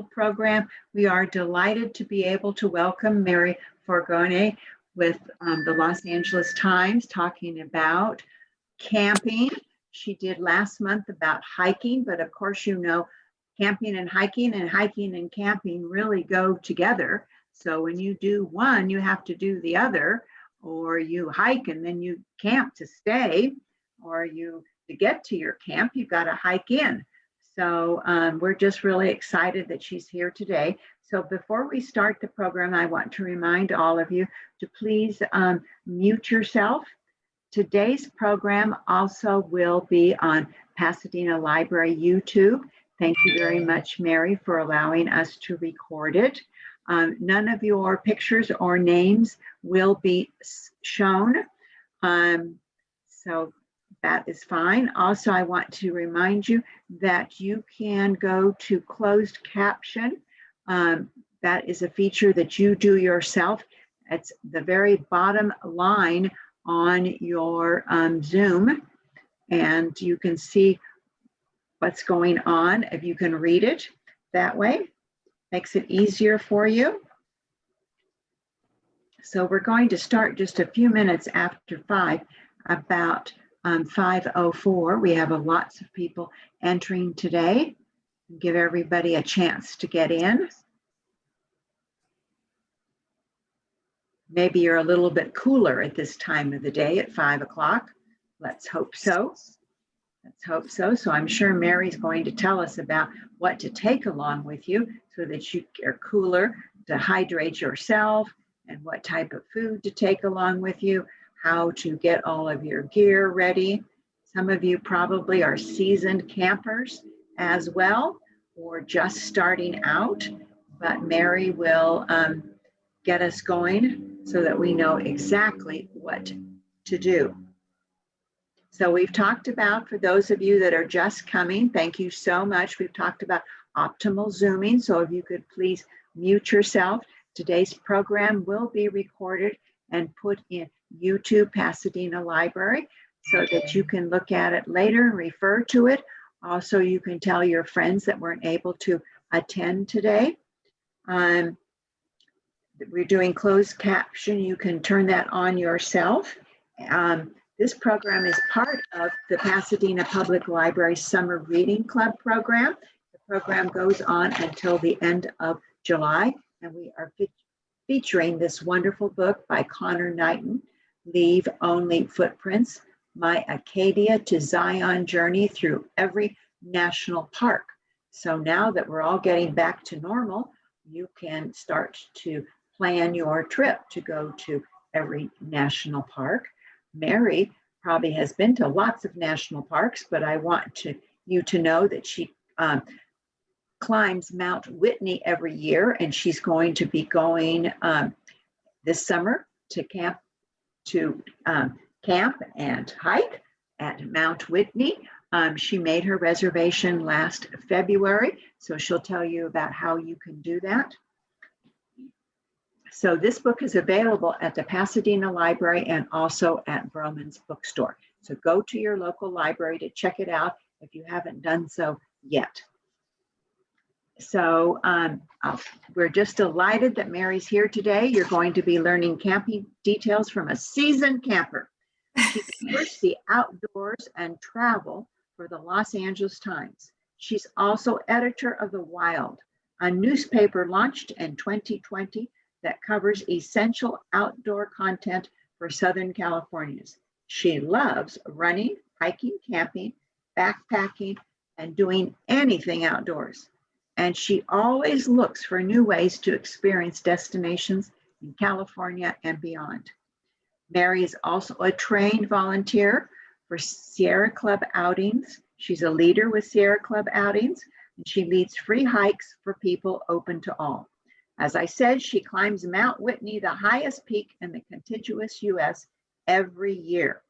program. We are delighted to be able to welcome Mary Forgione with the Los Angeles Times talking about camping. She did last month about hiking, but of course, you know, camping and hiking and camping really go together. So when you do one, you have to do the other, or you hike and then you camp to stay, or to get to your camp, you've got to hike in. So we're just really excited that she's here today. So before we start the program, I want to remind all of you to please mute yourself. Today's program also will be on Pasadena Library YouTube. Thank you very much, Mary, for allowing us to record it. None of your pictures or names will be shown. So that is fine. Also, I want to remind you that you can go to closed caption. That is a feature that you do yourself. It's the very bottom line on your Zoom, and you can see what's going on if you can read it that way. Makes it easier for you. So we're going to start just a few minutes after 5, about 5:04. We have lots of people entering today. Give everybody a chance to get in. Maybe you're a little bit cooler at this time of the day at 5 o'clock. Let's hope so. Let's hope so. So I'm sure Mary's going to tell us about what to take along with you so that you are cooler, to hydrate yourself, and what type of food to take along with you, how to get all of your gear ready. Some of you probably are seasoned campers as well, or just starting out, but Mary will get us going so that we know exactly what to do. So we've talked about, for those of you that are just coming, thank you so much. We've talked about optimal zooming. So if you could please mute yourself. Today's program will be recorded and put in YouTube Pasadena Library so that you can look at it later and refer to it. Also, you can tell your friends that weren't able to attend today. We're doing closed caption. You can turn that on yourself. This program is part of the Pasadena Public Library Summer Reading Club program. The program goes on until the end of July, and we are featuring this wonderful book by Connor Knighton, Leave Only Footprints, My Acadia to Zion Journey Through Every National Park. So now that we're all getting back to normal, you can start to plan your trip to go to every national park. Mary probably has been to lots of national parks, but I want you to know that she climbs Mount Whitney every year, and she's going to be going this summer to camp and hike at Mount Whitney. She made her reservation last February, so she'll tell you about how you can do that. So this book is available at the Pasadena Library and also at Vroman's Bookstore. So go to your local library to check it out if you haven't done so yet. So we're just delighted that Mary's here today. You're going to be learning camping details from a seasoned camper. She covers the outdoors and travel for the Los Angeles Times. She's also editor of The Wild, a newspaper launched in 2020 that covers essential outdoor content for Southern Californians. She loves running, hiking, camping, backpacking, and doing anything outdoors. And she always looks for new ways to experience destinations in California and beyond. Mary is also a trained volunteer for Sierra Club Outings. She's a leader with Sierra Club Outings, and she leads free hikes for people open to all. As I said, she climbs Mount Whitney, the highest peak in the contiguous US, every year.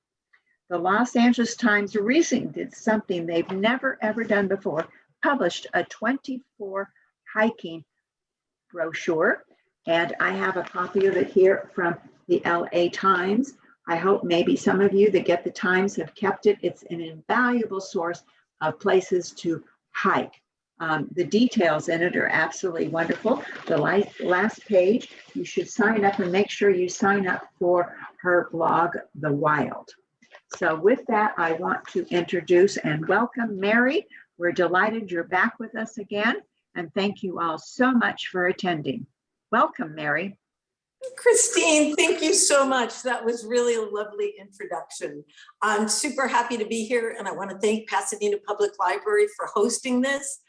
The Los Angeles Times recently did something they've never ever done before, published a 24 hiking brochure, and I have a copy of it here from the LA Times. I hope maybe some of you that get the Times have kept it. It's an invaluable source of places to hike. The details in it are absolutely wonderful. The last page, you should sign up and make sure you sign up for her blog, The Wild. So with that, I want to introduce and welcome Mary. We're delighted you're back with us again, and thank you all so much for attending. Welcome, Mary. Christine, thank you so much. That was really a lovely introduction. I'm super happy to be here, and I want to thank Pasadena Public Library for hosting this.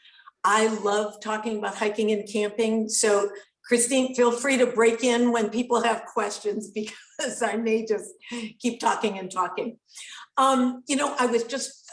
I love talking about hiking and camping. So Christine, feel free to break in when people have questions, because I may just keep talking and talking. I was just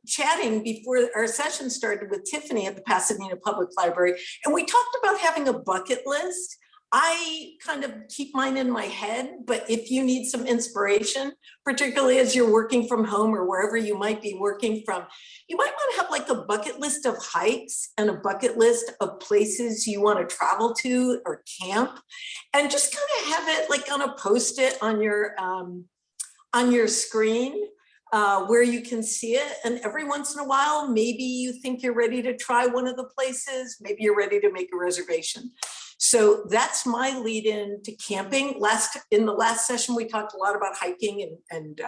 chatting before our session started with Tiffany at the Pasadena Public Library, and we talked about having a bucket list. I kind of keep mine in my head, but if you need some inspiration, particularly as you're working from home or wherever you might be working from, you might want to have like a bucket list of hikes and a bucket list of places you want to travel to or camp, and just kind of have it like on a Post-it on your screen where you can see it. And every once in a while, maybe you think you're ready to try one of the places, maybe you're ready to make a reservation. So that's my lead in to camping. In the last session, we talked a lot about hiking and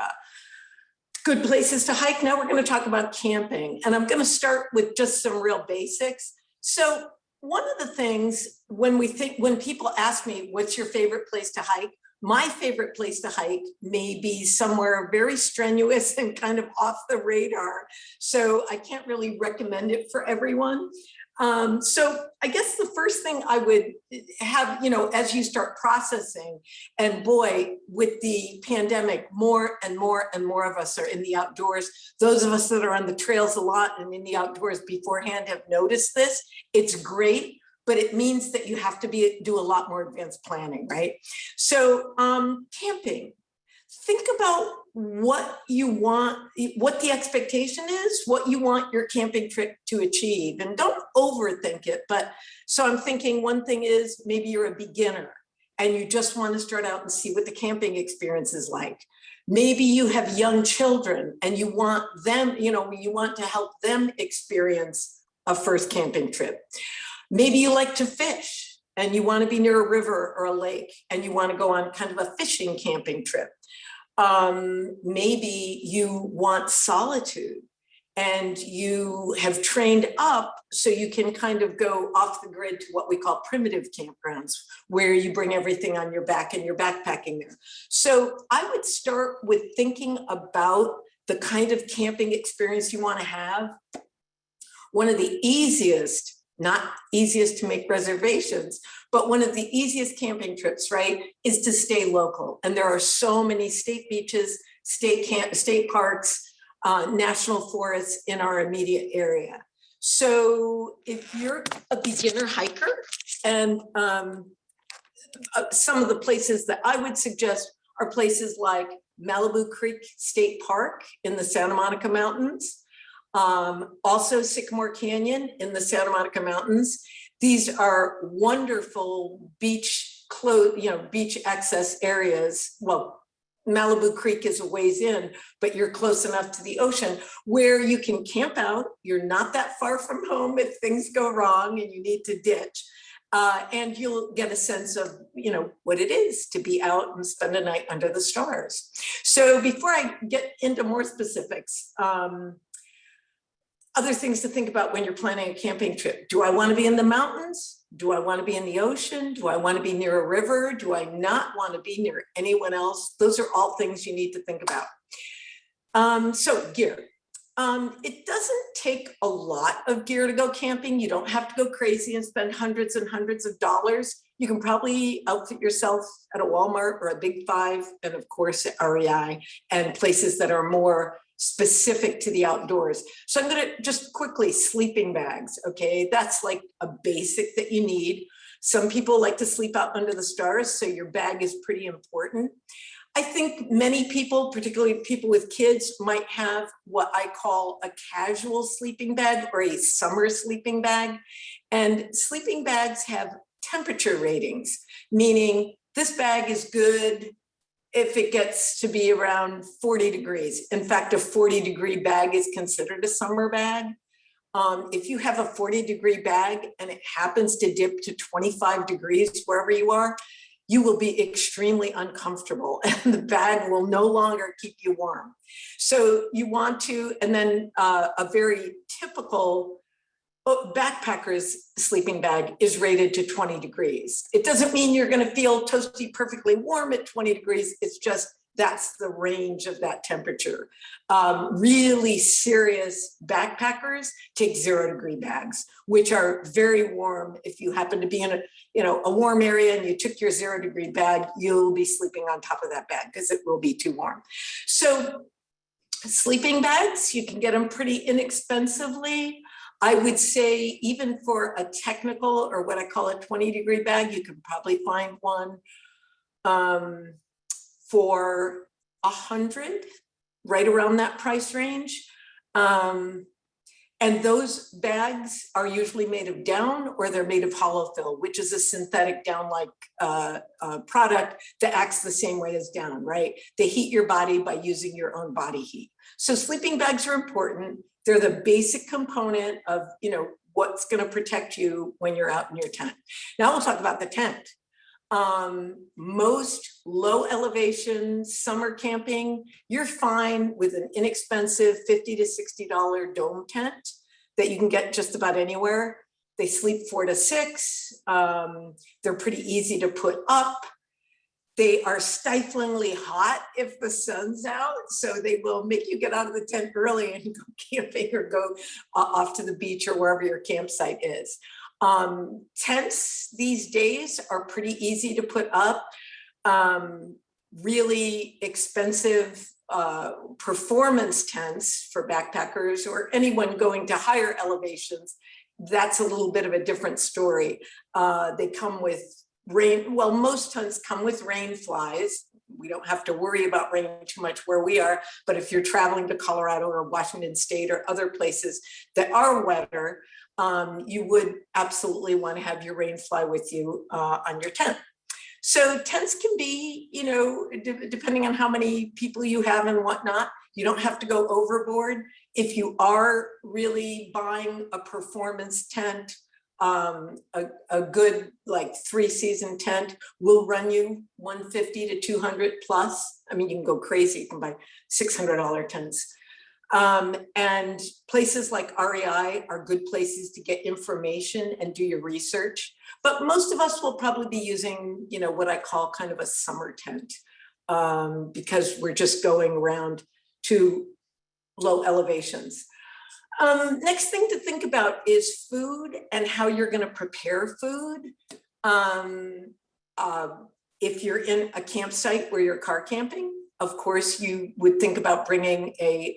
good places to hike. Now we're going to talk about camping, and I'm going to start with just some real basics. So one of the things when people ask me, what's your favorite place to hike? My favorite place to hike may be somewhere very strenuous and kind of off the radar. So I can't really recommend it for everyone. So I guess the first thing I would have, as you start processing, and boy, with the pandemic, more and more and more of us are in the outdoors. Those of us that are on the trails a lot and in the outdoors beforehand have noticed this. It's great, but it means that you have to do a lot more advanced planning, right? So camping. Think about what you want, what the expectation is, what you want your camping trip to achieve, and don't overthink it. But so I'm thinking one thing is maybe you're a beginner and you just want to start out and see what the camping experience is like. Maybe you have young children and you want them, you want to help them experience a first camping trip. Maybe you like to fish and you want to be near a river or a lake and you want to go on kind of a fishing camping trip. Maybe you want solitude and you have trained up so you can kind of go off the grid to what we call primitive campgrounds, where you bring everything on your back and you're backpacking there. So I would start with thinking about the kind of camping experience you want to have. One of the easiest, not easiest to make reservations, but one of the easiest camping trips, right, is to stay local. And there are so many state beaches, state parks, national forests in our immediate area. So if you're a beginner hiker, and some of the places that I would suggest are places like Malibu Creek State Park in the Santa Monica Mountains, also Sycamore Canyon in the Santa Monica Mountains. These are wonderful beach access areas. Well, Malibu Creek is a ways in, but you're close enough to the ocean where you can camp out. You're not that far from home if things go wrong and you need to ditch. And you'll get a sense of, what it is to be out and spend a night under the stars. So before I get into more specifics, other things to think about when you're planning a camping trip. Do I want to be in the mountains? Do I want to be in the ocean? Do I want to be near a river? Do I not want to be near anyone else? Those are all things you need to think about. So gear. It doesn't take a lot of gear to go camping. You don't have to go crazy and spend hundreds and hundreds of dollars. You can probably outfit yourself at a Walmart or a Big Five, and of course at REI and places that are more specific to the outdoors. So I'm going to just quickly, sleeping bags. Okay, that's like a basic that you need. Some people like to sleep out under the stars, so your bag is pretty important. I think many people, particularly people with kids, might have what I call a casual sleeping bag or a summer sleeping bag. And sleeping bags have temperature ratings, meaning this bag is good if it gets to be around 40 degrees. In fact, a 40-degree bag is considered a summer bag. If you have a 40-degree bag and it happens to dip to 25 degrees wherever you are, you will be extremely uncomfortable and the bag will no longer keep you warm. So you want to, and then a very typical backpacker's sleeping bag is rated to 20 degrees. It doesn't mean you're going to feel toasty perfectly warm at 20 degrees. It's just that's the range of that temperature. Really serious backpackers take 0-degree bags, which are very warm. If you happen to be in a warm area and you took your 0-degree bag, you'll be sleeping on top of that bag because it will be too warm. So sleeping bags, you can get them pretty inexpensively. I would say even for a technical or what I call a 20-degree bag, you can probably find one for $100, right around that price range. And those bags are usually made of down or they're made of hollow fill, which is a synthetic down-like product that acts the same way as down, right? They heat your body by using your own body heat. So sleeping bags are important. They're the basic component of, what's going to protect you when you're out in your tent. Now we'll talk about the tent. Most low elevation summer camping, you're fine with an inexpensive $50 to $60 dome tent that you can get just about anywhere. They sleep 4 to 6. They're pretty easy to put up. They are stiflingly hot if the sun's out, so they will make you get out of the tent early and go camping or go off to the beach or wherever your campsite is. Tents these days are pretty easy to put up. Really expensive performance tents for backpackers or anyone going to higher elevations, that's a little bit of a different story. They come with rain, well, most tents come with rain flies. We don't have to worry about rain too much where we are, but if you're traveling to Colorado or Washington State or other places that are wetter, you would absolutely want to have your rain fly with you on your tent. So tents can be, depending on how many people you have and whatnot, you don't have to go overboard. If you are really buying a performance tent, a good like 3-season tent will run you $150 to $200 plus. I mean, you can go crazy. You can buy $600 tents. And places like REI are good places to get information and do your research. But most of us will probably be using, what I call kind of a summer tent because we're just going around to low elevations. Next thing to think about is food and how you're going to prepare food. If you're in a campsite where you're car camping, of course, you would think about bringing a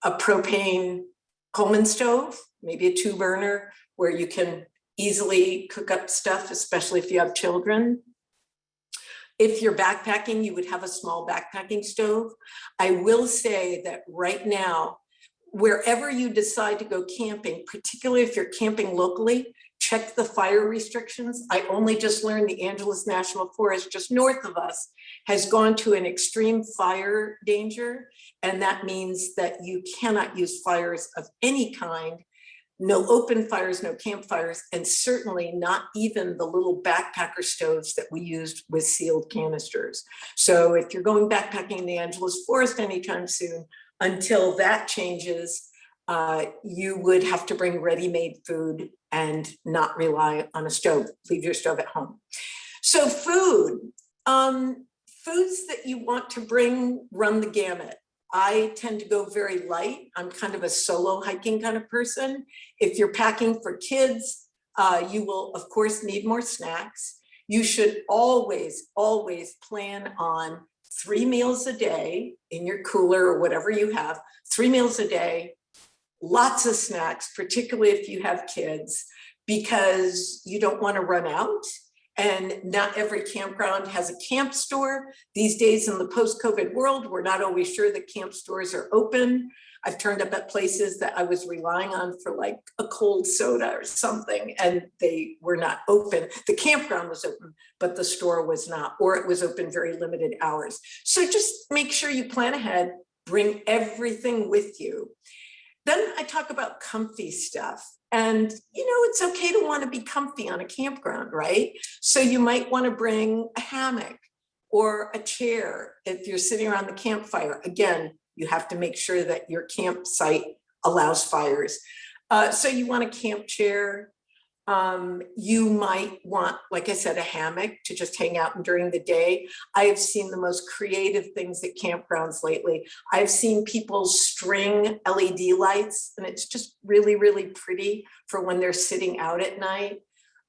propane Coleman stove, maybe a 2-burner, where you can easily cook up stuff, especially if you have children. If you're backpacking, you would have a small backpacking stove. I will say that right now, wherever you decide to go camping, particularly if you're camping locally, check the fire restrictions. I only just learned the Angeles National Forest, just north of us, has gone to an extreme fire danger. And that means that you cannot use fires of any kind, no open fires, no campfires, and certainly not even the little backpacker stoves that we used with sealed canisters. So if you're going backpacking in the Angeles Forest anytime soon, until that changes, you would have to bring ready-made food and not rely on a stove. Leave your stove at home. So food, foods that you want to bring run the gamut. I tend to go very light. I'm kind of a solo hiking kind of person. If you're packing for kids, you will of course need more snacks. You should always, always plan on 3 meals a day in your cooler or whatever you have, 3 meals a day, lots of snacks, particularly if you have kids, because you don't want to run out. And not every campground has a camp store. These days in the post-COVID world, we're not always sure that camp stores are open. I've turned up at places that I was relying on for like a cold soda or something, and they were not open. The campground was open, but the store was not, or it was open very limited hours. So just make sure you plan ahead, bring everything with you. Then I talk about comfy stuff. And, it's okay to want to be comfy on a campground, right? So you might want to bring a hammock or a chair if you're sitting around the campfire. Again, you have to make sure that your campsite allows fires. So you want a camp chair. You might want, like I said, a hammock to just hang out during the day. I have seen the most creative things at campgrounds lately. I've seen people string LED lights, and it's just really, really pretty for when they're sitting out at night.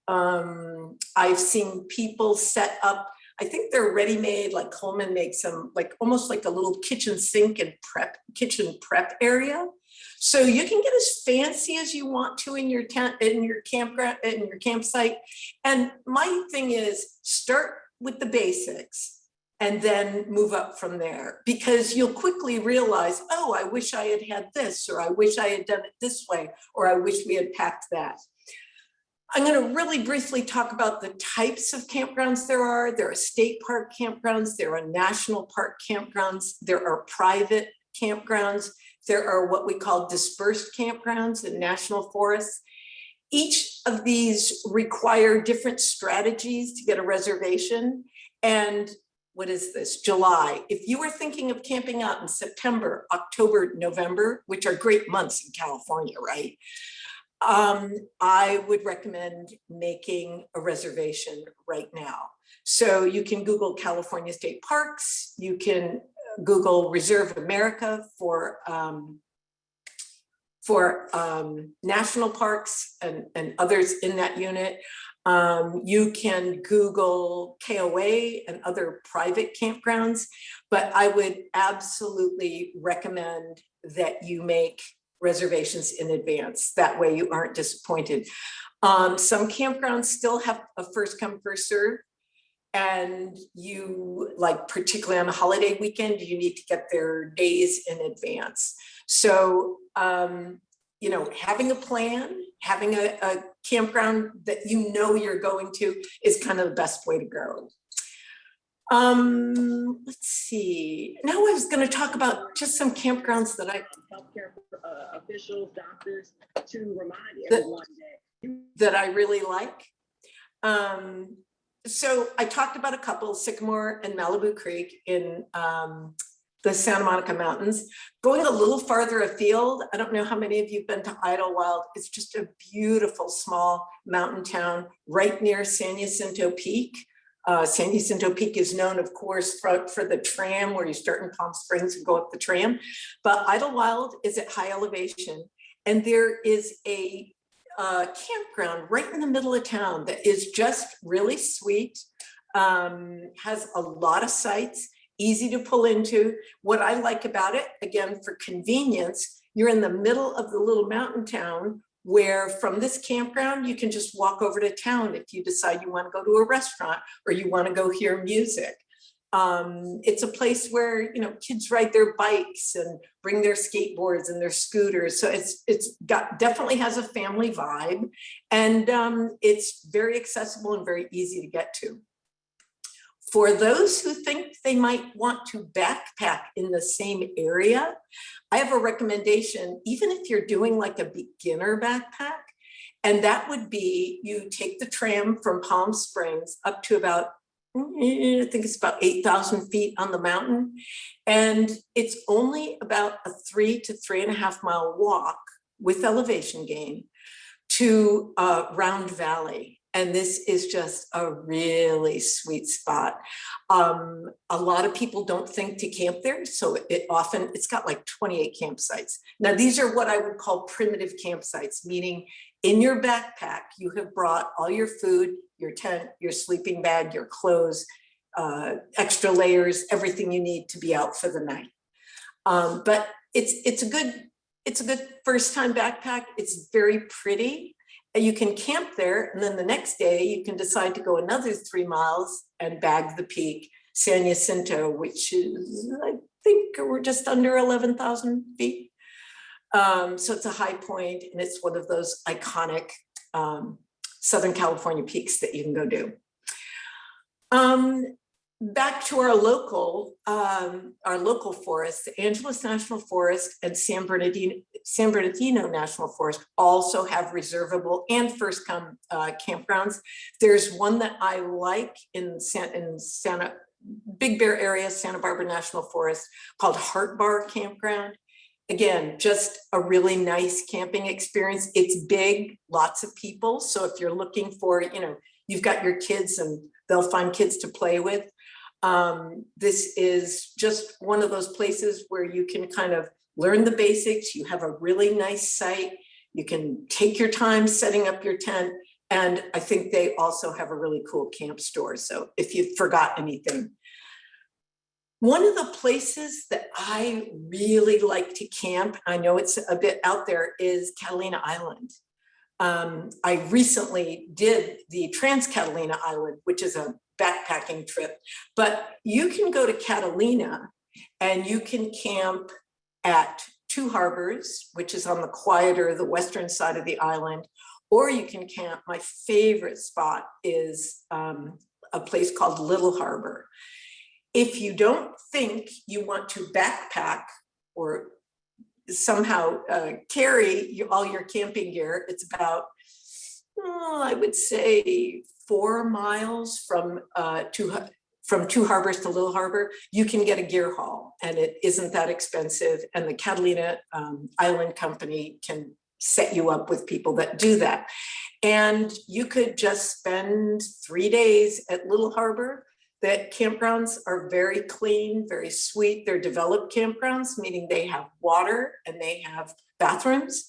I've seen people set up, I think they're ready-made, like Coleman makes them, like almost like a little kitchen sink and kitchen prep area. So you can get as fancy as you want to in your tent, in your campground, in your campsite. And my thing is, start with the basics and then move up from there, because you'll quickly realize, oh, I wish I had this, or I wish I had done it this way, or I wish we had packed that. I'm going to really briefly talk about the types of campgrounds there are. There are state park campgrounds, there are national park campgrounds, there are private campgrounds, there are what we call dispersed campgrounds in national forests. Each of these require different strategies to get a reservation. And what is this? July. If you are thinking of camping out in September, October, November, which are great months in California, right? I would recommend making a reservation right now. So you can Google California State Parks, you can Google Reserve America for national parks and others in that unit. You can Google KOA and other private campgrounds, but I would absolutely recommend that you make reservations in advance. That way you aren't disappointed. Some campgrounds still have a first come, first serve. And you, like particularly on a holiday weekend, you need to get there days in advance. So, having a plan, having a campground that you're going to is kind of the best way to go. Let's see. Now I was going to talk about just some campgrounds that healthcare officials, doctors, to remind everyone that I really like. So I talked about a couple, Sycamore and Malibu Creek in the Santa Monica Mountains. Going a little farther afield, I don't know how many of you have been to Idlewild. It's just a beautiful small mountain town right near San Jacinto Peak. San Jacinto Peak is known, of course, for the tram where you start in Palm Springs and go up the tram. But Idlewild is at high elevation, and there is a campground right in the middle of town that is just really sweet, has a lot of sites, easy to pull into. What I like about it, again, for convenience, you're in the middle of the little mountain town where from this campground, you can just walk over to town if you decide you want to go to a restaurant or you want to go hear music. It's a place where, kids ride their bikes and bring their skateboards and their scooters. So definitely has a family vibe, and it's very accessible and very easy to get to. For those who think they might want to backpack in the same area, I have a recommendation, even if you're doing like a beginner backpack, and that would be you take the tram from Palm Springs up to about, I think it's about 8,000 feet on the mountain. And it's only about a 3 to 3.5 mile walk with elevation gain to Round Valley. And this is just a really sweet spot. A lot of people don't think to camp there. So it's got like 28 campsites. Now, these are what I would call primitive campsites, meaning in your backpack, you have brought all your food, your tent, your sleeping bag, your clothes, extra layers, everything you need to be out for the night. But it's a good first time backpack. It's very pretty. You can camp there, and then the next day you can decide to go another 3 miles and bag the peak, San Jacinto, which is, I think we're just under 11,000 feet. So it's a high point, and it's one of those iconic Southern California peaks that you can go do. back to our local forests, the Angeles National Forest and San Bernardino National Forest also have reservable and first come campgrounds. There's one that I like in Big Bear area, Santa Barbara National Forest, called Heart Bar Campground. Again, just a really nice camping experience. It's big, lots of people. So if you're looking for, you've got your kids and they'll find kids to play with. This is just one of those places where you can kind of learn the basics. You have a really nice site. You can take your time setting up your tent. And I think they also have a really cool camp store. So if you forgot anything. One of the places that I really like to camp, I know it's a bit out there, is Catalina Island. I recently did the Trans-Catalina Island, which is a backpacking trip, but you can go to Catalina and you can camp at Two Harbors, which is on the quieter, the western side of the island, or you can camp. My favorite spot is a place called Little Harbor. If you don't think you want to backpack or somehow carry all your camping gear, it's about, I would say, 4 miles from Two Harbors to Little Harbor. You can get a gear haul and it isn't that expensive. And the Catalina Island Company can set you up with people that do that. And you could just spend 3 days at Little Harbor. The campgrounds are very clean, very sweet. They're developed campgrounds, meaning they have water and they have bathrooms,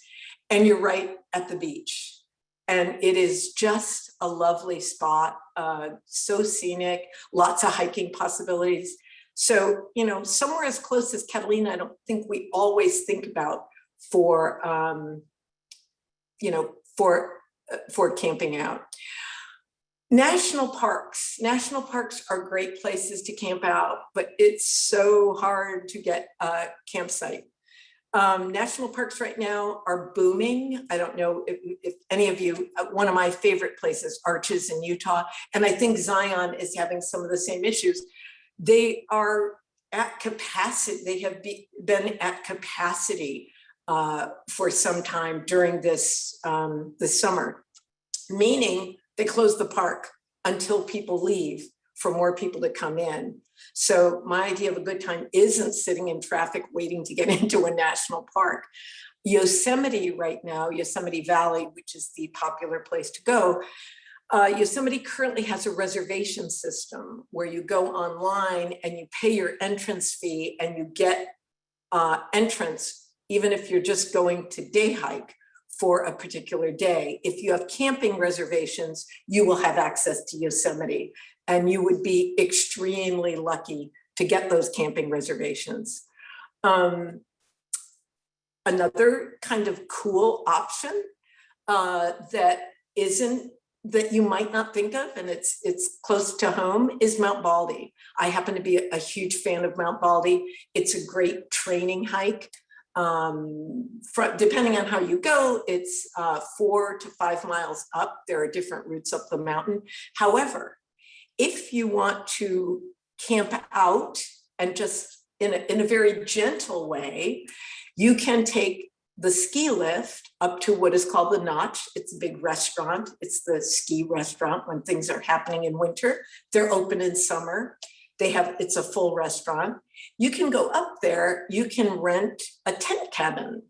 and you're right at the beach. And it is just a lovely spot, so scenic, lots of hiking possibilities. So, somewhere as close as Catalina, I don't think we always think about for camping out. National parks are great places to camp out, but it's so hard to get a campsite. National parks right now are booming. I don't know if any of you, one of my favorite places, Arches in Utah, and I think Zion is having some of the same issues. They are at capacity. They have been at capacity for some time during this summer, meaning they close the park until people leave for more people to come in. So my idea of a good time isn't sitting in traffic waiting to get into a national park. Yosemite right now, Yosemite Valley, which is the popular place to go, Yosemite currently has a reservation system where you go online and you pay your entrance fee and you get entrance, even if you're just going to day hike for a particular day. If you have camping reservations, you will have access to Yosemite, and you would be extremely lucky to get those camping reservations. Another kind of cool option that you might not think of, and it's close to home, is Mount Baldy. I happen to be a huge fan of Mount Baldy. It's a great training hike. Depending on how you go, it's 4 to 5 miles up. There are different routes up the mountain. However, if you want to camp out and just in a very gentle way, you can take the ski lift up to what is called the Notch. It's a big restaurant. It's the ski restaurant when things are happening in winter. They're open in summer. It's a full restaurant. You can go up there, you can rent a tent cabin.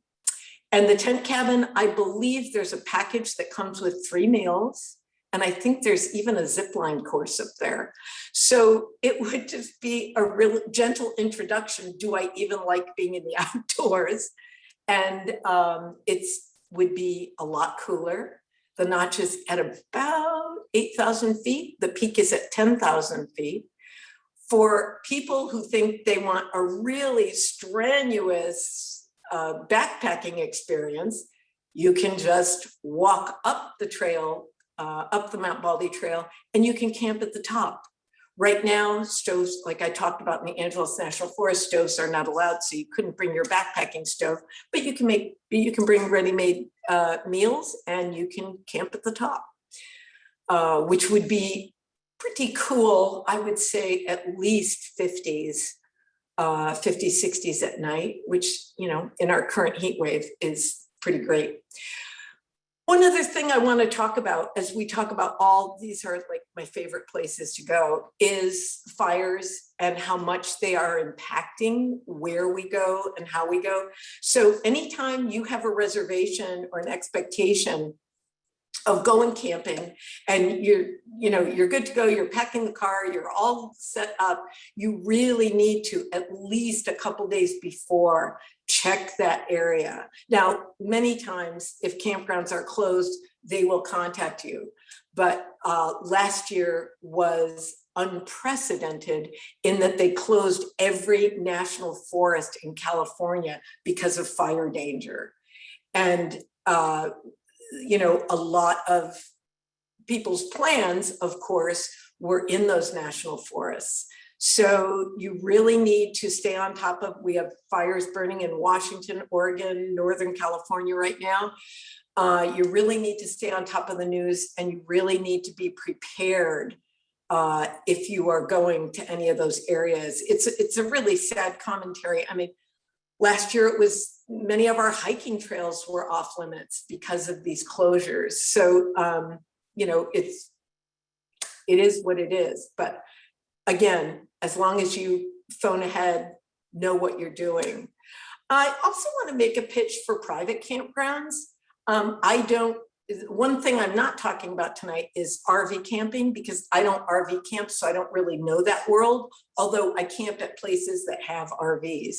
And the tent cabin, I believe there's a package that comes with 3 meals. And I think there's even a zip line course up there. So it would just be a real gentle introduction. Do I even like being in the outdoors? And it would be a lot cooler. The Notch is at about 8,000 feet. The peak is at 10,000 feet. For people who think they want a really strenuous backpacking experience, you can just walk up the trail, up the Mount Baldy Trail, and you can camp at the top. Right now, stoves, like I talked about in the Angeles National Forest, stoves are not allowed, so you couldn't bring your backpacking stove, but you can bring ready-made meals and you can camp at the top, which would be pretty cool. I would say at least 50s, 50s, 60s at night, which, you know, in our current heat wave is pretty great. One other thing I want to talk about as we talk about all these are like my favorite places to go is fires and how much they are impacting where we go and how we go. So anytime you have a reservation or an expectation of going camping and you're good to go, you're packing the car, you're all set up, you really need to at least a couple days before check that area. Now, many times if campgrounds are closed, they will contact you. But last year was unprecedented in that they closed every national forest in California because of fire danger. And you know, a lot of people's plans, of course, were in those national forests. So you really need to stay on top of, we have fires burning in Washington, Oregon, Northern California right now. You really need to stay on top of the news and you really need to be prepared if you are going to any of those areas. It's a really sad commentary. I mean, last year it was, many of our hiking trails were off limits because of these closures. So, you know, it is what it is. But again, as long as you phone ahead, know what you're doing. I also want to make a pitch for private campgrounds. One thing I'm not talking about tonight is RV camping because I don't RV camp, so I don't really know that world, although I camped at places that have RVs.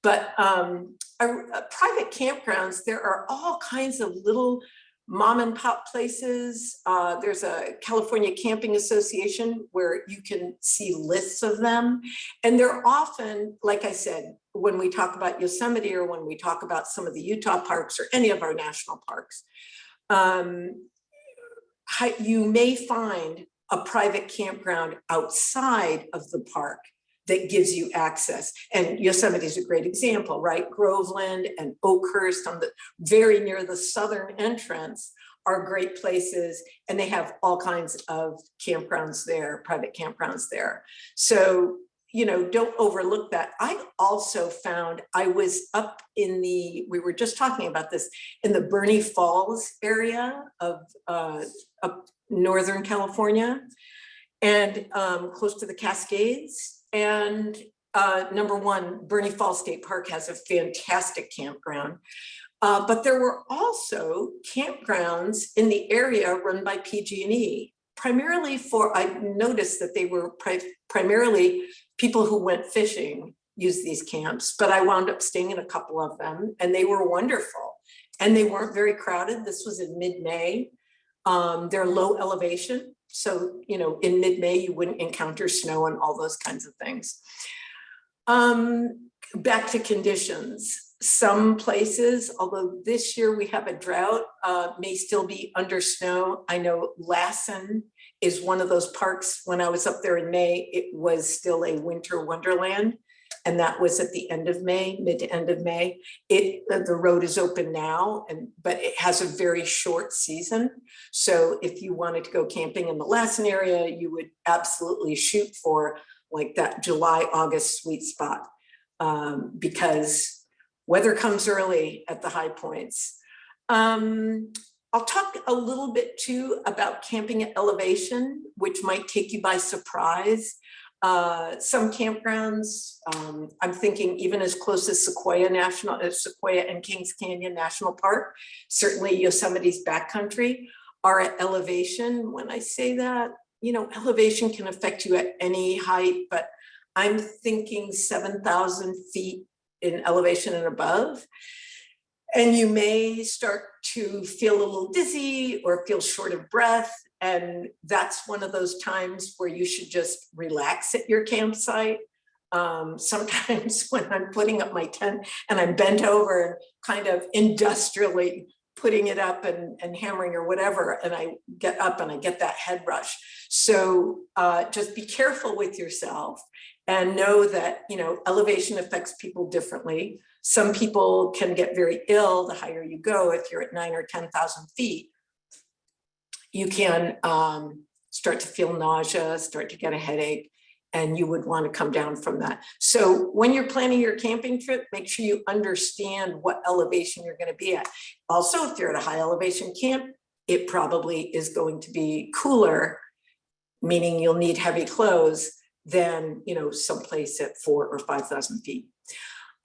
But private campgrounds, there are all kinds of little mom and pop places. There's a California Camping Association where you can see lists of them. And they're often, like I said, when we talk about Yosemite or when we talk about some of the Utah parks or any of our national parks, you may find a private campground outside of the park that gives you access. And Yosemite is a great example, right? Groveland and Oakhurst on the very near the southern entrance are great places. And they have all kinds of campgrounds there, private campgrounds there. So, you know, don't overlook that. I also found, I was up in we were just talking about this, in the Burney Falls area of Northern California and close to the Cascades. And number one, Burney Falls State Park has a fantastic campground. But there were also campgrounds in the area run by PG&E, primarily for, I noticed that they were primarily people who went fishing used these camps, but I wound up staying in a couple of them and they were wonderful. And they weren't very crowded. This was in mid-May. They're low elevation. So, you know, in mid-May, you wouldn't encounter snow and all those kinds of things. Back to conditions. Some places, although this year we have a drought, may still be under snow. I know Lassen is one of those parks. When I was up there in May, it was still a winter wonderland. And that was at the end of May, mid to end of May. The road is open now, but it has a very short season. So if you wanted to go camping in the Lassen area, you would absolutely shoot for like that July, August sweet spot because weather comes early at the high points. I'll talk a little bit too about camping at elevation, which might take you by surprise. Some campgrounds, I'm thinking even as close as Sequoia and Kings Canyon National Park, certainly Yosemite's backcountry, are at elevation. When I say that, you know, elevation can affect you at any height, but I'm thinking 7,000 feet in elevation and above. And you may start to feel a little dizzy or feel short of breath. And that's one of those times where you should just relax at your campsite. Sometimes when I'm putting up my tent and I'm bent over and kind of industrially putting it up and hammering or whatever, and I get up and I get that head rush. So just be careful with yourself and know that, you know, elevation affects people differently. Some people can get very ill the higher you go. If you're at 9,000 or 10,000 feet, you can start to feel nausea, start to get a headache, and you would want to come down from that. So when you're planning your camping trip, make sure you understand what elevation you're going to be at. Also, if you're at a high elevation camp, it probably is going to be cooler, meaning you'll need heavy clothes than, you know, someplace at 4,000 or 5,000 feet.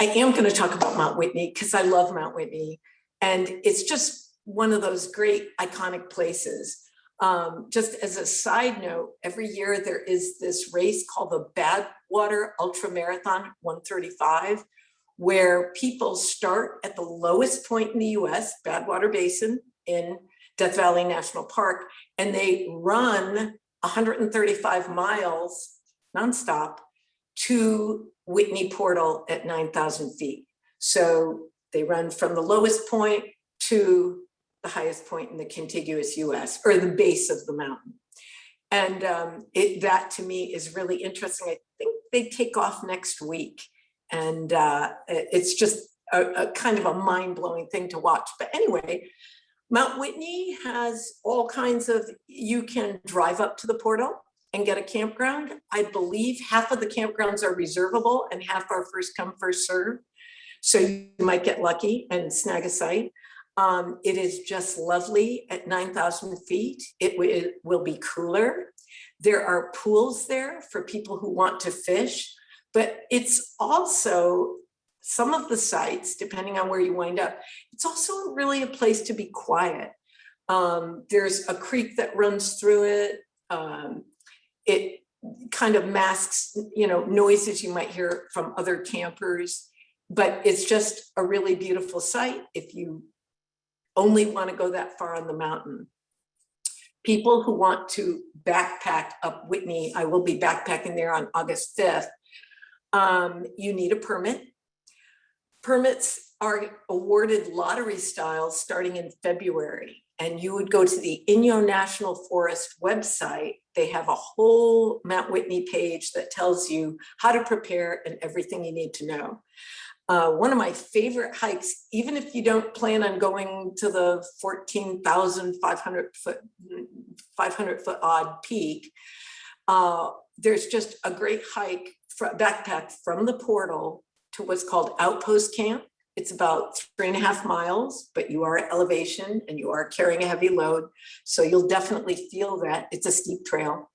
I am going to talk about Mount Whitney because I love Mount Whitney, and it's just one of those great iconic places. Just as a side note, every year there is this race called the Badwater Ultra Marathon 135, where people start at the lowest point in the US, Badwater Basin in Death Valley National Park, and they run 135 miles nonstop to Whitney Portal at 9,000 feet. So they run from the lowest point to the highest point in the contiguous US, or the base of the mountain. And that to me is really interesting. I think they take off next week. And it's just a kind of a mind-blowing thing to watch. But anyway, Mount Whitney has all kinds of, you can drive up to the portal and get a campground. I believe half of the campgrounds are reservable and half are first come, first serve. So you might get lucky and snag a site. It is just lovely at 9,000 feet. It will be cooler. There are pools there for people who want to fish, but it's also, some of the sites, depending on where you wind up, it's also really a place to be quiet. There's a creek that runs through it. It kind of masks, you know, noises you might hear from other campers, but it's just a really beautiful site if you only want to go that far on the mountain. People who want to backpack up Whitney, I will be backpacking there on August 5th. You need a permit. Permits are awarded lottery style starting in February, and you would go to the Inyo National Forest website. They have a whole Mount Whitney page that tells you how to prepare and everything you need to know. One of my favorite hikes, even if you don't plan on going to the 14,500 foot odd peak, there's just a great hike, backpack from the portal to what's called Outpost Camp. It's about 3.5 miles, but you are at elevation and you are carrying a heavy load. So you'll definitely feel that. It's a steep trail.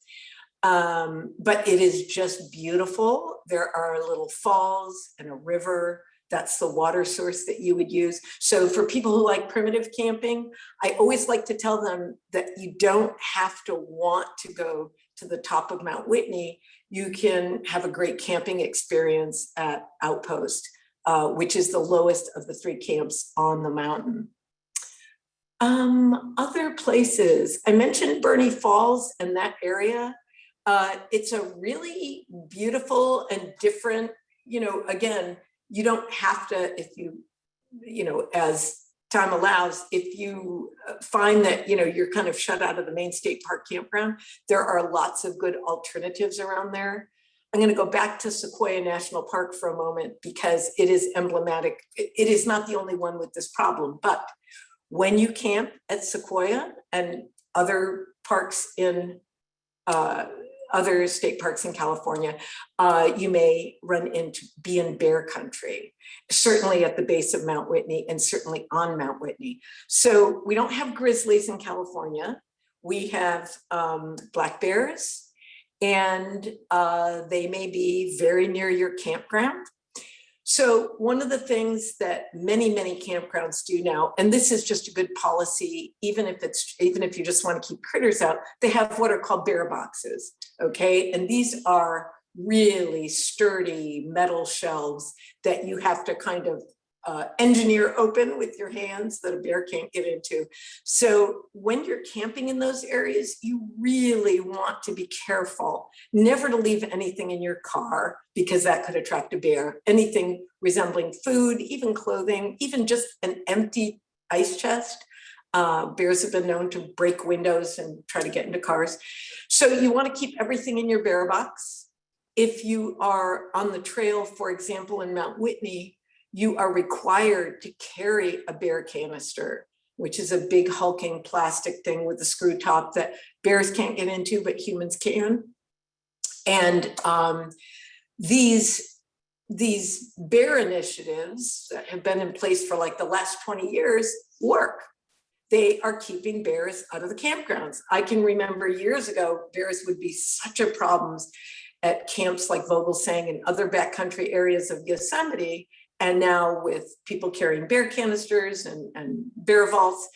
But it is just beautiful. There are little falls and a river. That's the water source that you would use. So for people who like primitive camping, I always like to tell them that you don't have to want to go to the top of Mount Whitney. You can have a great camping experience at Outpost, which is the lowest of the 3 camps on the mountain. Other places, I mentioned Burney Falls and that area. It's a really beautiful and different, you know, again, you don't have to, if you, you know, as time allows, if you find that, you know, you're kind of shut out of the main state park campground, there are lots of good alternatives around there. I'm going to go back to Sequoia National Park for a moment because it is emblematic. It is not the only one with this problem, but when you camp at Sequoia and other parks in other state parks in California, you may run into bee and bear country, certainly at the base of Mount Whitney and certainly on Mount Whitney. So we don't have grizzlies in California. We have black bears, and they may be very near your campground. So one of the things that many, many campgrounds do now, and this is just a good policy, even if you just want to keep critters out, they have what are called bear boxes, okay? And these are really sturdy metal shelves that you have to kind of engineer open with your hands that a bear can't get into. So when you're camping in those areas, you really want to be careful, never to leave anything in your car because that could attract a bear. Anything resembling food, even clothing, even just an empty ice chest. Bears have been known to break windows and try to get into cars. So you want to keep everything in your bear box. If you are on the trail, for example, in Mount Whitney, you are required to carry a bear canister. which is a big hulking plastic thing with a screw top that bears can't get into, but humans can. And these bear initiatives that have been in place for like the last 20 years work. They are keeping bears out of the campgrounds. I can remember years ago, bears would be such a problem at camps like Vogelsang and other backcountry areas of Yosemite. And now with people carrying bear canisters and bear vaults,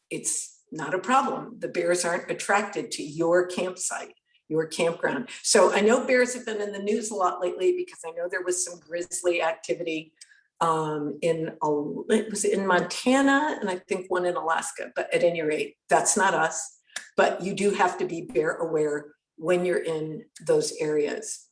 it's not a problem. The bears aren't attracted to your campsite, your campground. So I know bears have been in the news a lot lately because I know there was some grizzly activity it was in Montana and I think one in Alaska, but at any rate, that's not us. But you do have to be bear aware when you're in those areas.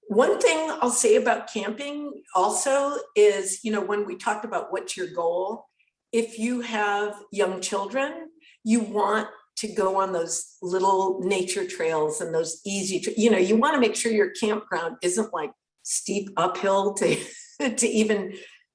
One thing I'll say about camping also is, you know, when we talked about what's your goal, if you have young children, you want to go on those little nature trails and those easy, you know, you want to make sure your campground isn't like steep uphill to even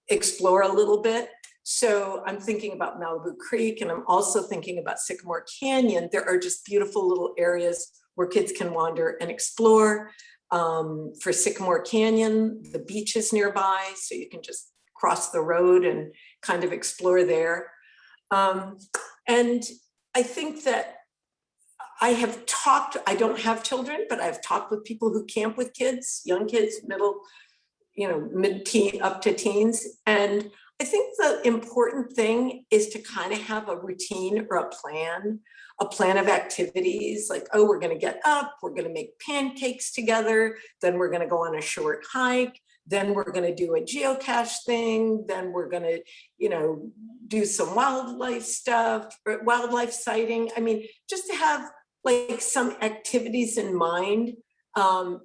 explore a little bit. So I'm thinking about Malibu Creek and I'm also thinking about Sycamore Canyon. There are just beautiful little areas where kids can wander and explore. For Sycamore Canyon, the beach is nearby, so you can just cross the road and kind of explore there. And I think that I don't have children, but I've talked with people who camp with kids, young kids, mid-teen up to teens. And I think the important thing is to kind of have a routine or a plan of activities like, oh, we're going to get up, we're going to make pancakes together, then we're going to go on a short hike, then we're going to do a geocache thing, then we're going to, do some wildlife stuff, or wildlife sighting. I mean, just to have like some activities in mind,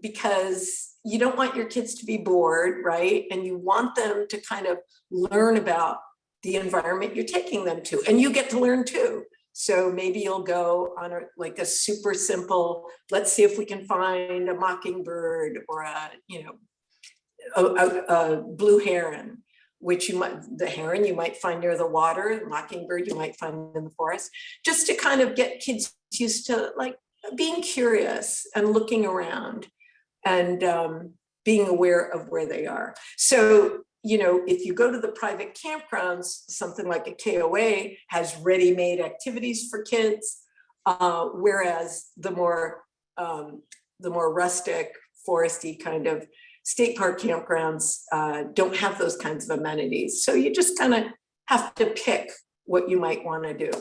because you don't want your kids to be bored, right? And you want them to kind of learn about the environment you're taking them to, and you get to learn too. So maybe you'll go on a super simple, let's see if we can find a mockingbird or a blue heron, which the heron you might find near the water, the mockingbird you might find in the forest, just to kind of get kids used to like being curious and looking around and being aware of where they are. So, if you go to the private campgrounds, something like a KOA has ready-made activities for kids, whereas the more rustic, foresty kind of state park campgrounds don't have those kinds of amenities. So you just kind of have to pick what you might want to do.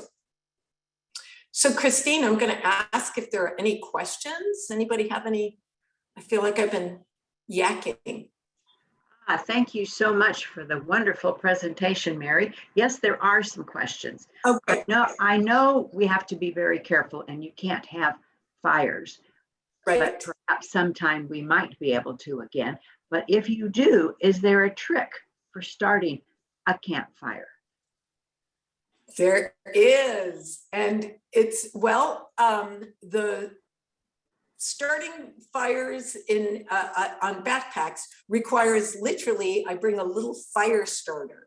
So Christine, I'm going to ask if there are any questions. Anybody have any? I feel like I've been yakking. Thank you so much for the wonderful presentation, Mary. Yes, there are some questions. Okay. No, I know we have to be very careful and you can't have fires. Right. But perhaps sometime we might be able to again. But if you do, is there a trick for starting a campfire? There is. And it's, the starting fires on backpacks requires literally, I bring a little fire starter.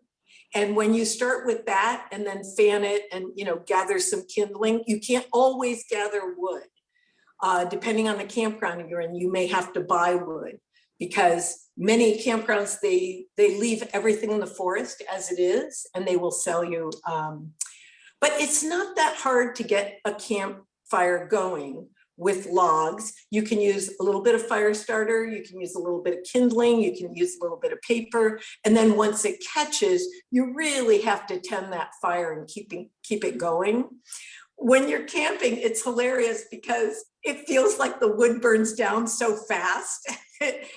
And when you start with that and then fan it and, gather some kindling, you can't always gather wood. Depending on the campground you're in, you may have to buy wood because many campgrounds, they leave everything in the forest as it is and they will sell you. But it's not that hard to get a campfire going with logs. You can use a little bit of fire starter, you can use a little bit of kindling, you can use a little bit of paper. And then once it catches, you really have to tend that fire and keep it going. When you're camping, it's hilarious because it feels like the wood burns down so fast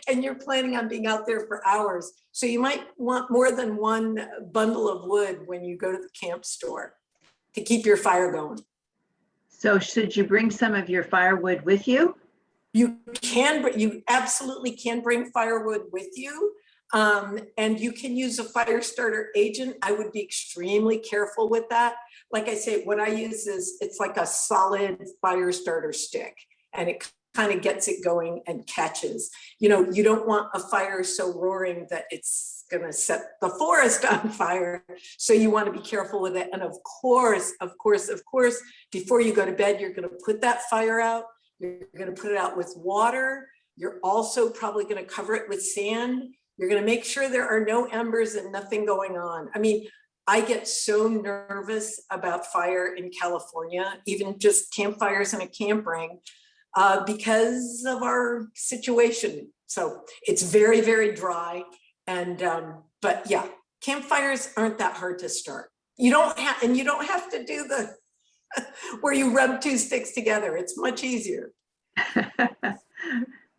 and you're planning on being out there for hours. So you might want more than one bundle of wood when you go to the camp store to keep your fire going. So should you bring some of your firewood with you? You absolutely can bring firewood with you. And you can use a fire starter agent. I would be extremely careful with that. Like I say, what I use it's like a solid fire starter stick and it kind of gets it going and catches. You know, you don't want a fire so roaring that it's going to set the forest on fire. So you want to be careful with it. And of course, before you go to bed, you're going to put that fire out. You're going to put it out with water. You're also probably going to cover it with sand. You're going to make sure there are no embers and nothing going on. I mean, I get so nervous about fire in California, even just campfires in a campground, because of our situation. So it's very, very dry. And, but yeah, campfires aren't that hard to start. You don't have to do the, where you rub two sticks together. It's much easier.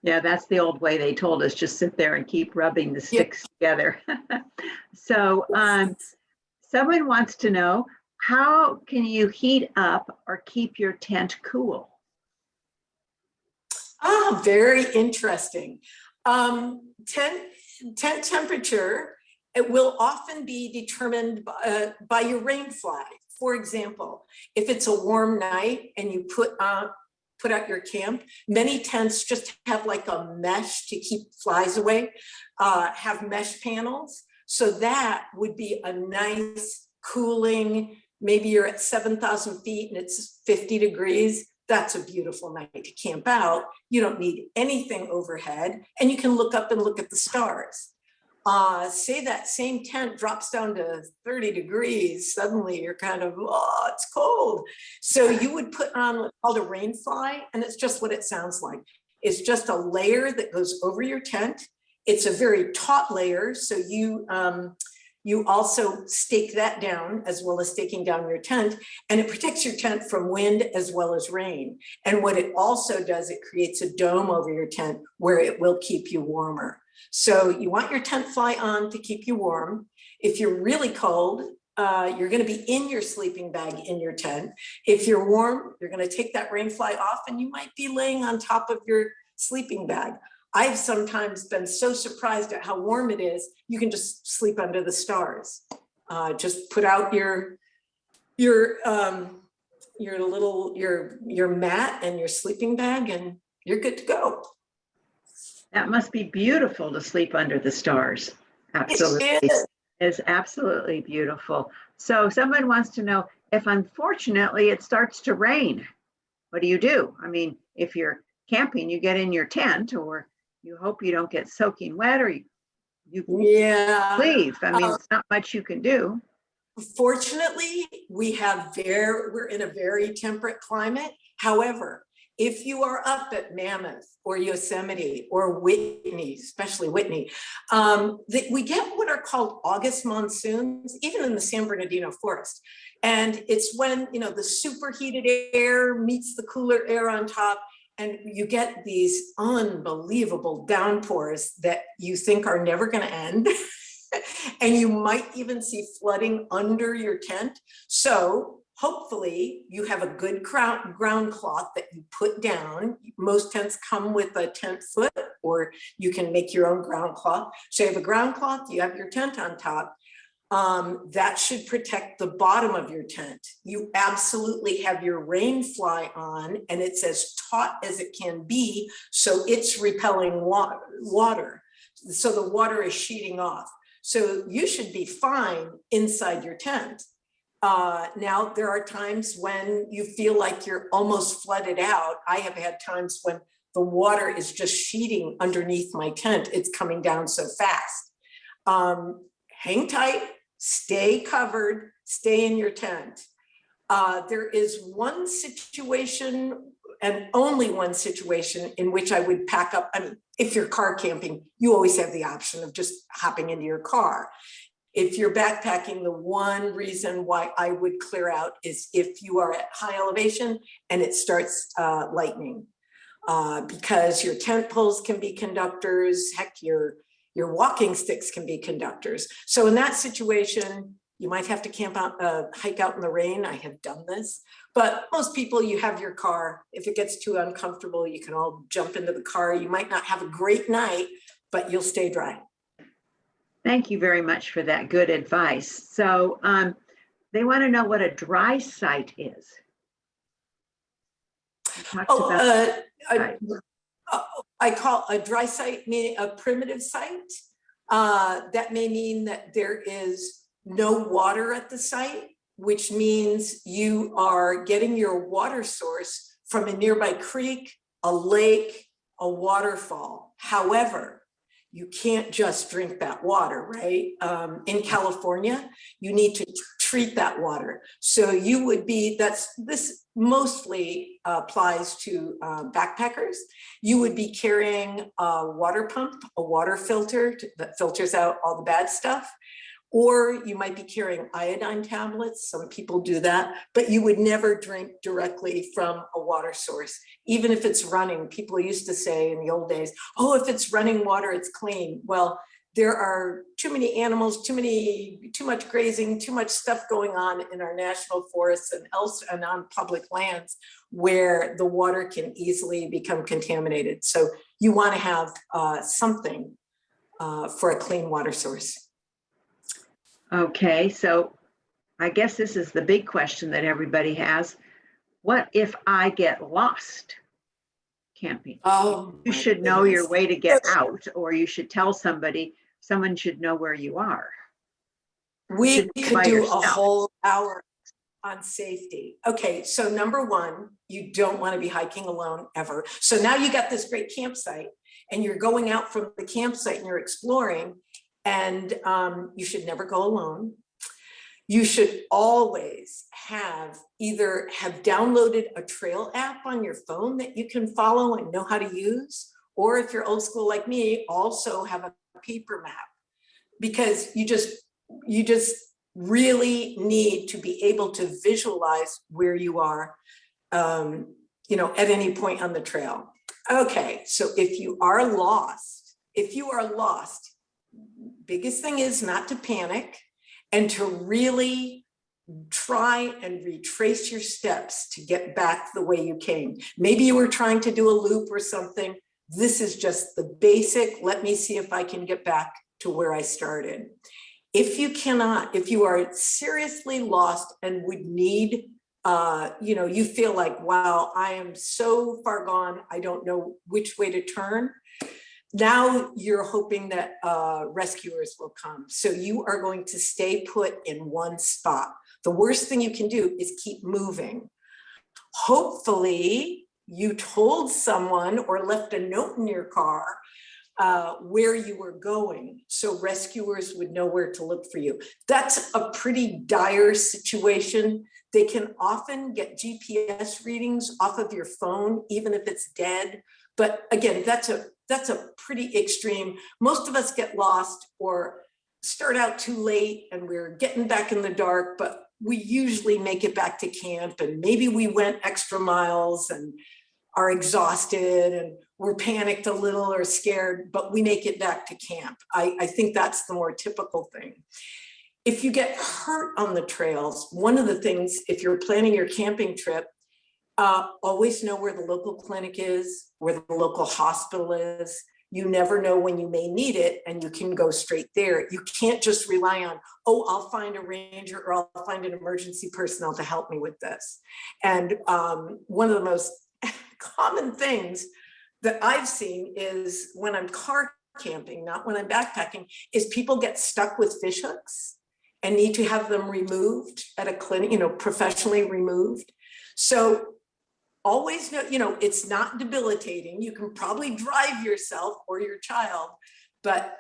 Yeah, that's the old way they told us, just sit there and keep rubbing the sticks together. So someone wants to know, how can you heat up or keep your tent cool? Oh, very interesting. Tent temperature, it will often be determined by your rain fly. For example, if it's a warm night and you put out your camp, many tents just have like a mesh to keep flies away, have mesh panels. So that would be a nice cooling, maybe you're at 7,000 feet and it's 50 degrees. That's a beautiful night to camp out. You don't need anything overhead and you can look up and look at the stars. Say that same tent drops down to 30 degrees, suddenly you're kind of, oh, it's cold. So you would put on what's called a rain fly, and it's just what it sounds like. It's just a layer that goes over your tent. It's a very taut layer, so you also stake that down as well as staking down your tent, and it protects your tent from wind as well as rain. And what it also does, it creates a dome over your tent where it will keep you warmer. So you want your tent fly on to keep you warm. If you're really cold, you're going to be in your sleeping bag in your tent. If you're warm, you're going to take that rain fly off and you might be laying on top of your sleeping bag. I've sometimes been so surprised at how warm it is, you can just sleep under the stars. Just put out your mat and your sleeping bag and you're good to go. That must be beautiful to sleep under the stars. Absolutely. It is absolutely beautiful. So someone wants to know, if unfortunately it starts to rain, what do you do? I mean, if you're camping, you get in your tent, or you hope you don't get soaking wet, or you leave. I mean, it's not much you can do. Fortunately, we're in a very temperate climate. However, if you are up at Mammoth or Yosemite or Whitney, especially Whitney, we get what are called August monsoons, even in the San Bernardino forest. And it's when, you know, the superheated air meets the cooler air on top, and you get these unbelievable downpours that you think are never going to end. And you might even see flooding under your tent. So hopefully you have a good ground cloth that you put down. Most tents come with a tent foot, or you can make your own ground cloth. So you have a ground cloth, you have your tent on top. That should protect the bottom of your tent. You absolutely have your rain fly on, and it's as taut as it can be. So it's repelling water. So the water is sheeting off. So you should be fine inside your tent. Now, there are times when you feel like you're almost flooded out. I have had times when the water is just sheeting underneath my tent. It's coming down so fast. Hang tight, stay covered, stay in your tent. There is one situation, and only one situation, in which I would pack up. I mean, if you're car camping, you always have the option of just hopping into your car. If you're backpacking, the one reason why I would clear out is if you are at high elevation and it starts lightning, because your tent poles can be conductors. Heck, your walking sticks can be conductors. So in that situation, you might have to camp out, hike out in the rain. I have done this, but most people, you have your car. If it gets too uncomfortable, you can all jump into the car. You might not have a great night, but you'll stay dry. Thank you very much for that good advice. So they want to know what a dry site is. talks Oh, about. I call a dry site meaning a primitive site. That may mean that there is no water at the site, which means you are getting your water source from a nearby creek, a lake, a waterfall. However, you can't just drink that water, right? In California, you need to treat that water. So you would be, this mostly applies to backpackers. You would be carrying a water pump, a water filter that filters out all the bad stuff. Or you might be carrying iodine tablets. Some people do that, but you would never drink directly from a water source. Even if it's running, people used to say in the old days, oh, if it's running water, it's clean. Well, there are too many animals, too much grazing, too much stuff going on in our national forests and on public lands where the water can easily become contaminated. So you want to have something for a clean water source. Okay, so I guess this is the big question that everybody has. What if I get lost camping? Oh, You should know your way to get out, or you should tell somebody, someone should know where you are. We could do yourself. a whole hour on safety. Okay, so number one, you don't want to be hiking alone ever. So now you got this great campsite and you're going out from the campsite and you're exploring, and you should never go alone. You should always either have downloaded a trail app on your phone that you can follow and know how to use, or if you're old school like me, also have a paper map, because you just really need to be able to visualize where you are, at any point on the trail. Okay, so if you are lost, biggest thing is not to panic and to really try and retrace your steps to get back the way you came. Maybe you were trying to do a loop or something. This is just the basic, let me see if I can get back to where I started. If you cannot, if you are seriously lost and would need, you feel like, wow, I am so far gone, I don't know which way to turn. Now you're hoping that rescuers will come. So you are going to stay put in one spot. The worst thing you can do is keep moving. Hopefully you told someone or left a note in your car where you were going, so rescuers would know where to look for you. That's a pretty dire situation. They can often get GPS readings off of your phone, even if it's dead. But again, that's a pretty extreme. Most of us get lost or start out too late and we're getting back in the dark, but we usually make it back to camp, and maybe we went extra miles and are exhausted and we're panicked a little or scared, but we make it back to camp. I think that's the more typical thing. If you get hurt on the trails, one of the things, if you're planning your camping trip, always know where the local clinic is, where the local hospital is. You never know when you may need it, and you can go straight there. You can't just rely on, oh, I'll find a ranger or I'll find an emergency personnel to help me with this. And one of the most common things that I've seen is when I'm car camping, not when I'm backpacking, is people get stuck with fish hooks and need to have them removed at a clinic, professionally removed. So always know, it's not debilitating. You can probably drive yourself or your child, but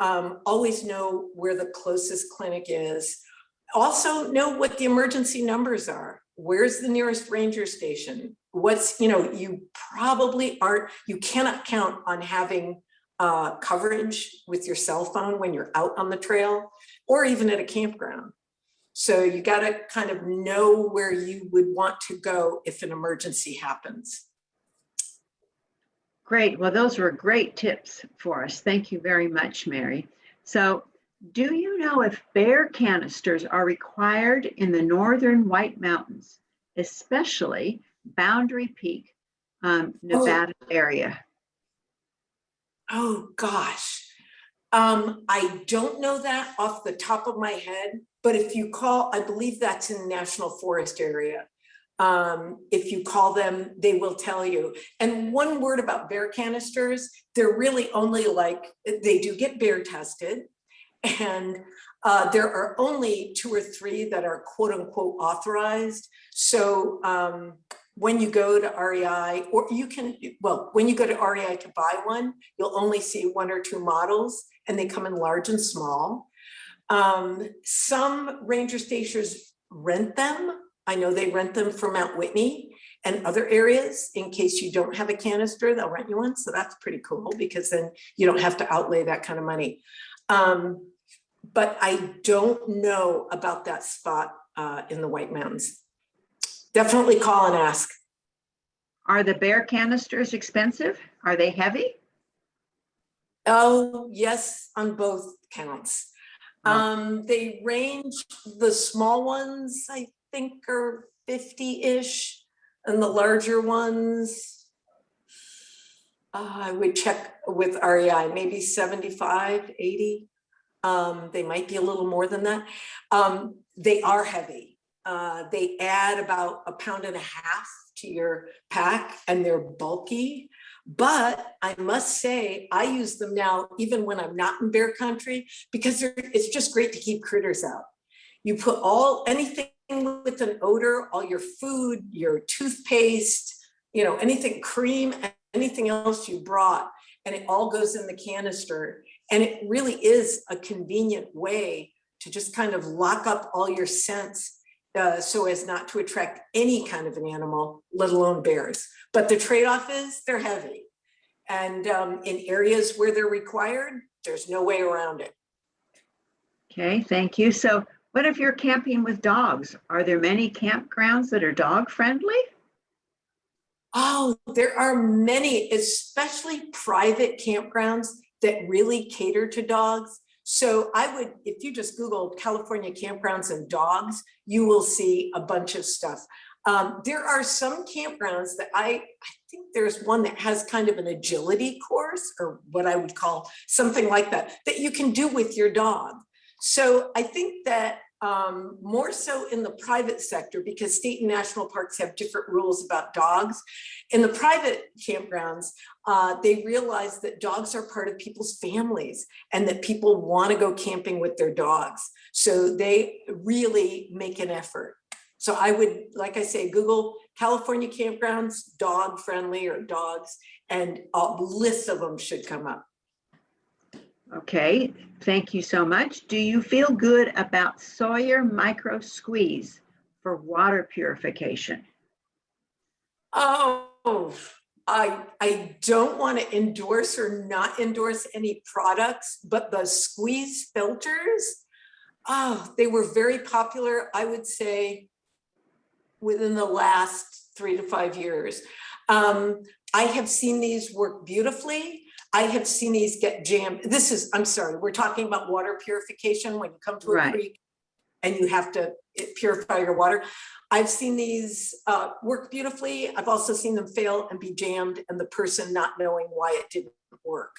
always know where the closest clinic is. Also know what the emergency numbers are. Where's the nearest ranger station? You cannot count on having coverage with your cell phone when you're out on the trail or even at a campground. So you got to kind of know where you would want to go if an emergency happens. Great. Well, those were great tips for us. Thank you very much, Mary. So do you know if bear canisters are required in the northern White Mountains, especially Boundary Peak, Nevada area? Oh, gosh. I don't know that off the top of my head, but if you call, I believe that's in the National Forest area. If you call them, they will tell you. And one word about bear canisters, they're really only like, they do get bear tested. And there are only 2 or 3 that are quote unquote authorized. So when you go to REI, or you can, well, when you go to REI to buy one, you'll only see 1 or 2 models, and they come in large and small. Some ranger stations rent them. I know they rent them for Mount Whitney and other areas. In case you don't have a canister, they'll rent you one. So that's pretty cool, because then you don't have to outlay that kind of money. But I don't know about that spot in the White Mountains. Definitely call and ask. Are the bear canisters expensive? Are they heavy? Oh, yes, on both counts. They range, the small ones, I think, are 50-ish, and the larger ones, I would check with REI, maybe 75, 80. They might be a little more than that. They are heavy. They add about 1.5 pounds to your pack, and they're bulky. But I must say, I use them now, even when I'm not in bear country, because it's just great to keep critters out. You put anything with an odor, all your food, your toothpaste, anything, cream, anything else you brought, and it all goes in the canister. And it really is a convenient way to just kind of lock up all your scents so as not to attract any kind of an animal, let alone bears. But the trade-off is they're heavy. And in areas where they're required, there's no way around it. Okay, thank you. So what if you're camping with dogs? Are there many campgrounds that are dog friendly? Oh, there are many, especially private campgrounds that really cater to dogs. So I would, if you just Google California campgrounds and dogs, you will see a bunch of stuff. There are some campgrounds that I think there's one that has kind of an agility course, or what I would call something like that you can do with your dog. So I think that more so in the private sector, because state and national parks have different rules about dogs. In the private campgrounds, they realize that dogs are part of people's families and that people want to go camping with their dogs. So they really make an effort. So I would, like I say, Google California campgrounds, dog friendly or dogs, and a list of them should come up. Okay, thank you so much. Do you feel good about Sawyer Micro Squeeze for water purification? Oh, I don't want to endorse or not endorse any products, but the squeeze filters, they were very popular, I would say, within the last 3 to 5 years. I have seen these work beautifully. I have seen these get jammed. I'm sorry, we're talking about water purification when you come to a creek and you have to purify your water. I've seen these work beautifully. I've also seen them fail and be jammed and the person not knowing why it didn't work.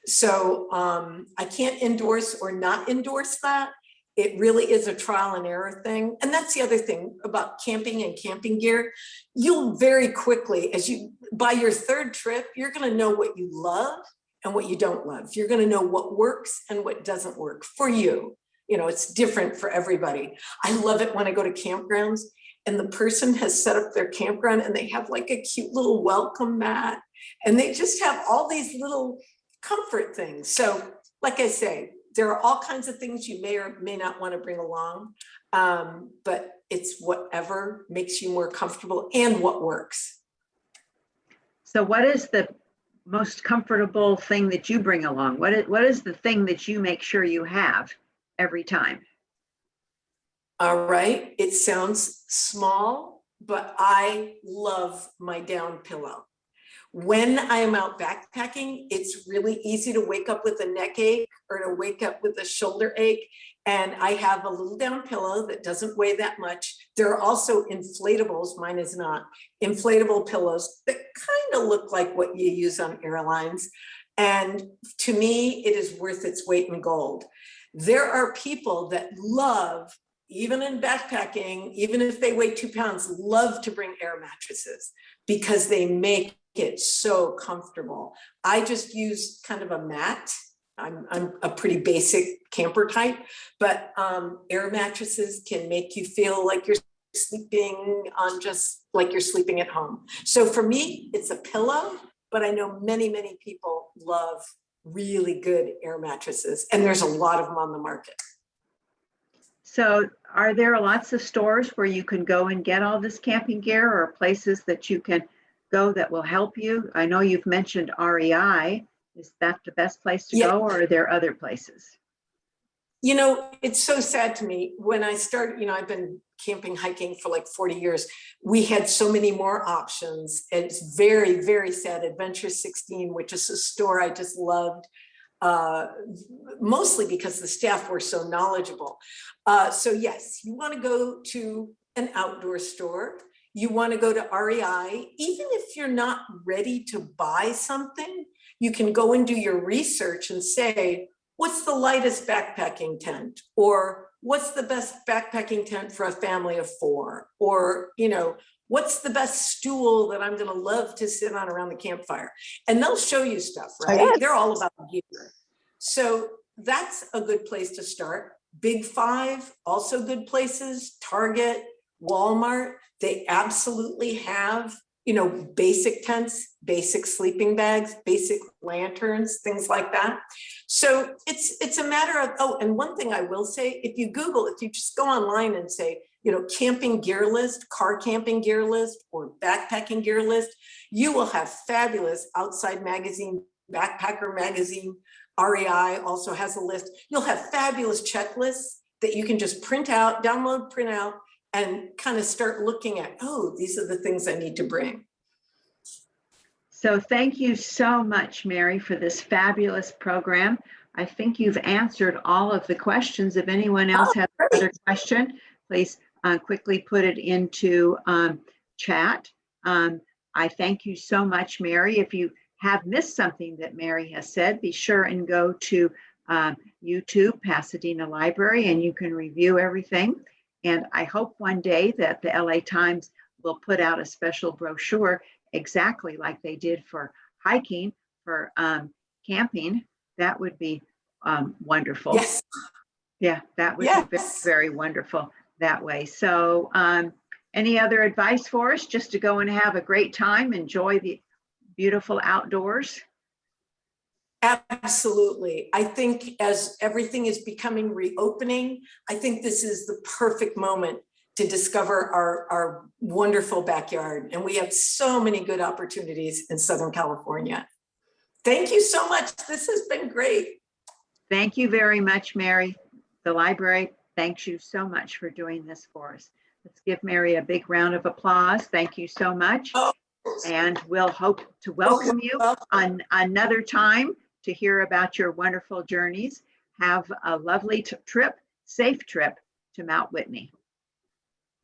So I can't endorse or not endorse that. It really is a trial and error thing. And that's the other thing about camping and camping gear. You'll very quickly, as you by your 3rd trip, you're going to know what you love and what you don't love. You're going to know what works and what doesn't work for you. It's different for everybody. I love it when I go to campgrounds and the person has set up their campground and they have like a cute little welcome mat and they just have all these little comfort things. So like I say, there are all kinds of things you may or may not want to bring along, but it's whatever makes you more comfortable and what works. So what is the most comfortable thing that you bring along? What is the thing that you make sure you have every time? All right, it sounds small, but I love my down pillow. When I am out backpacking, it's really easy to wake up with a neck ache or to wake up with a shoulder ache. And I have a little down pillow that doesn't weigh that much. There are also inflatables, mine is not, inflatable pillows that kind of look like what you use on airlines. And to me, it is worth its weight in gold. There are people that love even in backpacking, even if they weigh 2 pounds, love to bring air mattresses because they make it so comfortable. I just use kind of a mat. I'm a pretty basic camper type, but air mattresses can make you feel like you're sleeping on just like you're sleeping at home. So for me, it's a pillow, but I know many, many people love really good air mattresses, and there's a lot of them on the market. So are there lots of stores where you can go and get all this camping gear, or places that you can go that will help you? I know you've mentioned REI. Is that the best place to go, or are there other places? You know, it's so sad to me. When I started, you know, I've been camping, hiking for like 40 years. We had so many more options. It's very, very sad. Adventure 16, which is a store I just loved, mostly because the staff were so knowledgeable. So yes, you want to go to an outdoor store. You want to go to REI. Even if you're not ready to buy something, you can go and do your research and say, what's the lightest backpacking tent? Or what's the best backpacking tent for a family of 4? Or, you know, what's the best stool that I'm going to love to sit on around the campfire? And they'll show you stuff, right? Yes. They're all about gear. So that's a good place to start. Big Five, also good places. Target, Walmart, they absolutely have, you know, basic tents, basic sleeping bags, basic lanterns, things like that. So it's a matter of, oh, and one thing I will say, if you Google, if you just go online and say, you know, camping gear list, car camping gear list, or backpacking gear list, you will have fabulous Outside Magazine, Backpacker Magazine. REI also has a list. You'll have fabulous checklists that you can just print out, download, print out, and kind of start looking at, oh, these are the things I need to bring. So thank you so much, Mary, for this fabulous program. I think you've answered all of the questions. If anyone else has another question, please quickly put it into chat. I thank you so much, Mary. If you have missed something that Mary has said, be sure and go to YouTube, Pasadena Library, and you can review everything. And I hope one day that the LA Times will put out a special brochure exactly like they did for hiking, for camping. That would be wonderful. Yes. Yeah, that would be very, very wonderful that way. So any other advice for us? Just to go and have a great time, enjoy the beautiful outdoors? Absolutely. I think as everything is becoming reopening, I think this is the perfect moment to discover our wonderful backyard. And we have so many good opportunities in Southern California. Thank you so much. This has been great. Thank you very much, Mary. The library thanks you so much for doing this for us. Let's give Mary a big round of applause. Thank you so much. Oh. And we'll hope to welcome you on another time to hear about your wonderful journeys. Have a lovely trip, safe trip to Mount Whitney.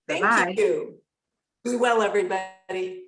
Thank Bye-bye. you. Be well, everybody.